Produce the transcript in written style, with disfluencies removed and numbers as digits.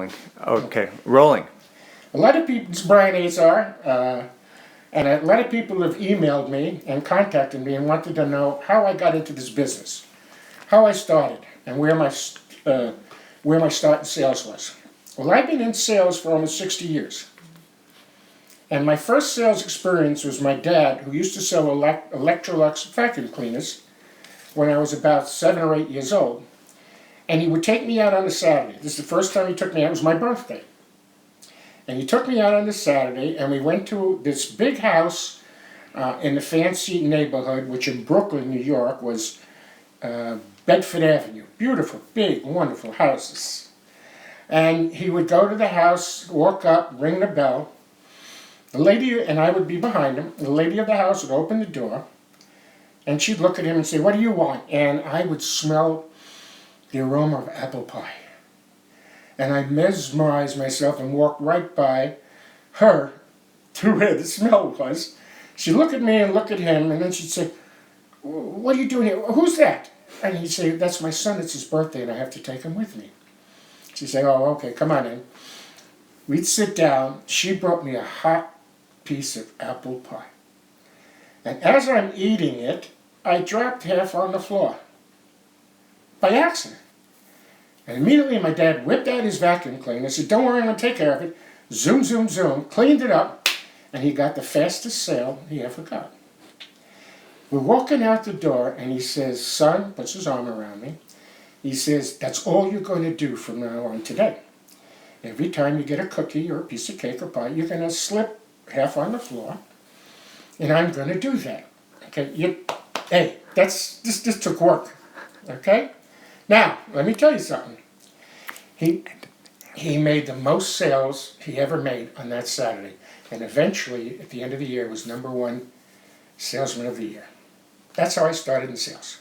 rolling. Okay, rolling. A lot of people, it's Brian Azar, and a lot of people have emailed me and contacted me and wanted to know how I got into this business, how I started, and where my start in sales was. Well, I've been in sales for almost 60 years. And my first sales experience was my dad, who used to sell Electrolux vacuum cleaners when I was about 7 or 8 years old. And he would take me out on a Saturday. This is the first time he took me out. It was my birthday. And he took me out on a Saturday, and we went to this big house in the fancy neighborhood, which in Brooklyn, New York, was Bedford Avenue. Beautiful, big, wonderful houses. And he would go to the house, walk up, ring the bell. The lady, and I would be behind him, the lady of the house would open the door, and she'd look at him and say, "What do you want?" And I would smell the aroma of apple pie. And I mesmerized myself and walked right by her to where the smell was. She'd look at me and look at him, and then she'd say, "What are you doing here? Who's that?" And he'd say, "That's my son, it's his birthday, and I have to take him with me." She'd say, "Oh, okay, come on in." We'd sit down. She brought me a hot piece of apple pie. And as I'm eating it, I dropped half on the floor by accident. And immediately my dad whipped out his vacuum cleaner, said, "Don't worry, I'm going to take care of it." Zoom, zoom, zoom, cleaned it up, and he got the fastest sale he ever got. We're walking out the door, and he says, "Son," puts his arm around me, he says, "That's all you're going to do from now on today. Every time you get a cookie or a piece of cake or pie, you're going to slip half on the floor, and I'm going to do that." Okay, hey, this took work, okay? Now, let me tell you something. He made the most sales he ever made on that Saturday, and eventually, at the end of the year, was #1 salesman of the year. That's how I started in sales.